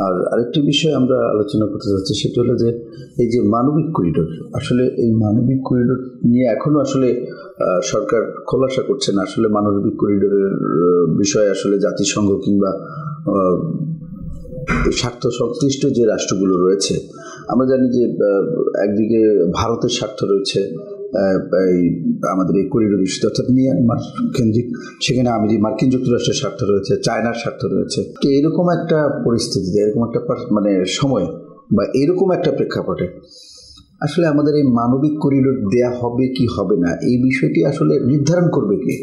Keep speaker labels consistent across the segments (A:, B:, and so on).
A: আর আরেকটি বিষয় আমরা আলোচনা করতে যাচ্ছি, সেটা হলো যে এই যে মানবিক করিডোর, আসলে এই মানবিক করিডোর নিয়ে এখনও আসলে সরকার খোলাসা করছে না। আসলে মানবিক করিডোরের বিষয়ে আসলে জাতিসংঘ কিংবা স্বার্থ সংশ্লিষ্ট যে রাষ্ট্রগুলো রয়েছে, আমরা জানি যে একদিকে ভারতের স্বার্থ রয়েছে আমাদের এই করিডোর ইস্যুতে, অর্থাৎ মিয়ানমার কেন্দ্রিক, সেখানে মার্কিন যুক্তরাষ্ট্রের স্বার্থ রয়েছে, চায়নার স্বার্থ রয়েছে। তো এরকম একটা পরিস্থিতিতে, এরকম একটা মানে সময় বা এরকম একটা প্রেক্ষাপটে আসলে আমাদের এই মানবিক করিডোর দেয়া হবে কি হবে না, এই বিষয়টি আসলে নির্ধারণ করবে কে?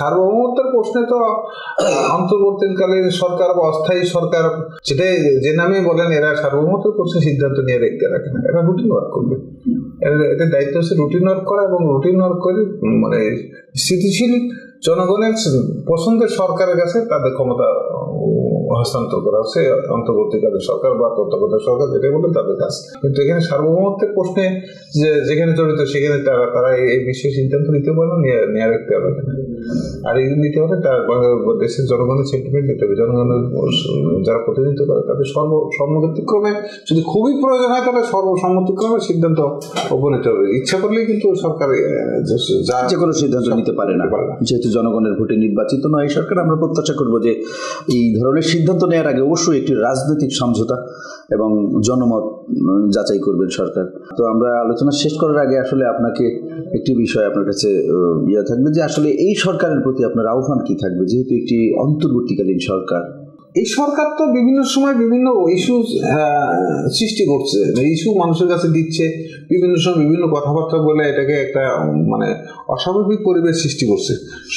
B: সার্বভৌমত্বের প্রশ্নে তো অন্তর্বর্তীকালীন সরকার বা অস্থায়ী সরকার, সেটাই যে নামে বলেন, এরা সার্বভৌমত্বের প্রশ্নে সিদ্ধান্ত নিয়ে রেখে রাখে না। এরা রুটিন ওয়ার্ক করবে, এদের দায়িত্ব হচ্ছে রুটিন ওয়ার্ক করা, এবং রুটিন ওয়ার্ক করে মানে স্থিতিশীল জনগণের পছন্দের সরকারের কাছে তাদের ক্ষমতা হস্তান্তর করা হচ্ছে অন্তর্বর্তীকালীন সরকার বা তত্ত্বাবধায়ক সরকার, যেটাই বলে তাদের কাজ। কিন্তু এখানে সার্বভৌমত্বের প্রশ্নে যেখানে জড়িত সেখানে তারা এই বিষয়ে সিদ্ধান্ত নিতে পারে না, নিয়ে রাখতে হবে না। আর এই নিতে হলে তার দেশের জনগণের সেন্টিমেন্ট নিতে হবে, জনগণের যারা প্রতিনিধিত্ব করে তাদের সর্বসম্মতিক্রমে, যদি খুবই প্রয়োজন হয় তাহলে সর্বসম্মতিক্রমে সিদ্ধান্ত উপনীত হবে। ইচ্ছা করলেই কিন্তু সরকার
A: যে কোনো সিদ্ধান্ত নিতে পারে না, যেহেতু জনগণের ভোটে নির্বাচিত নয় এই সরকার। আমরা প্রত্যাশা করবো যে এই ধরনের সিদ্ধান্ত নেওয়ার আগে অবশ্যই একটি রাজনৈতিক সমঝোতা এবং জনমত যাচাই করবেন সরকার। তো আমরা আলোচনা শেষ করার আগে আসলে আপনাকে একটি বিষয় আপনার কাছে থাকবে যে আসলে এই সরকারের প্রতি আপনার আহ্বান কি থাকবে, যেহেতু একটি অন্তর্বর্তীকালীন সরকার?
B: এই সরকার তো বিভিন্ন সময় বিভিন্ন ইস্যু সৃষ্টি করছে, ইস্যু মানুষের কাছে দিচ্ছে, বিভিন্ন সময় বিভিন্ন কথাবার্তা বলে এটাকে একটা মানে অস্বাভাবিক পরিবেশ সৃষ্টি করছে।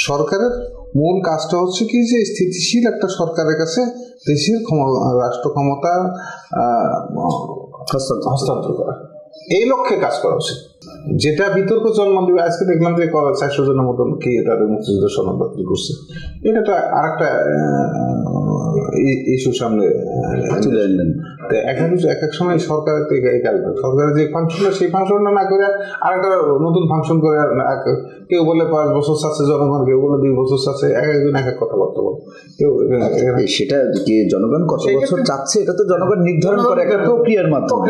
B: সরকারের মূল কাজটা হচ্ছে কি, যে স্থিতিশীল একটা সরকারের কাছে দেশের রাষ্ট্র ক্ষমতা হস্তান্তর করা, এই লক্ষ্যে কাজ করা উচিত। যেটা বিতর্ক জন্ম দেবে, আজকে দেখলাম যে 400 জনের মতন কি তাদের মুক্তিযুদ্ধ সনদ বাতিল করছে, এটা তো আরেকটা ইস্যু সামনে তুলে আনলেন। এক এক সময় সরকারের সরকারের যে ফাংশনটা, সেই ফাংশনটা না করে আরেকটা নতুন ফাংশন করে, কেউ বলে 5 বছর চাচ্ছে জনগণ, কেউ বলে 2 বছর চাচ্ছে, একজন এক এক কথাবার্তা বলে। কেউ
A: সেটা কি জনগণ কত বছর চাচ্ছে, এটা তো জনগণ নির্ধারণ করে একটা প্রক্রিয়ার
B: মাধ্যমে।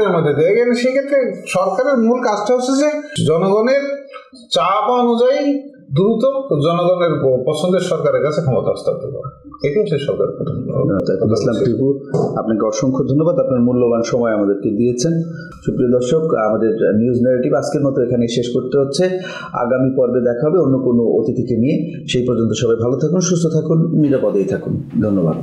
B: সেক্ষেত্রে সরকারের মূল কাজটা হচ্ছে যে জনগণের চাপ অনুযায়ী দ্রুত জনগণের পছন্দের সরকারের কাছে ক্ষমতা হস্তান্তর করা, এটি হচ্ছে সরকার।
A: ইসলাম টিপু, আপনাকে অসংখ্য ধন্যবাদ, আপনার মূল্যবান সময় আমাদেরকে দিয়েছেন। সুপ্রিয় দর্শক, আমাদের নিউজ ন্যারেটিভ আজকের মতো এখানে শেষ করতে হচ্ছে। আগামী পর্বে দেখা হবে অন্য কোনো অতিথিকে নিয়ে। সেই পর্যন্ত সবাই ভালো থাকুন, সুস্থ থাকুন, নিরাপদেই থাকুন। ধন্যবাদ।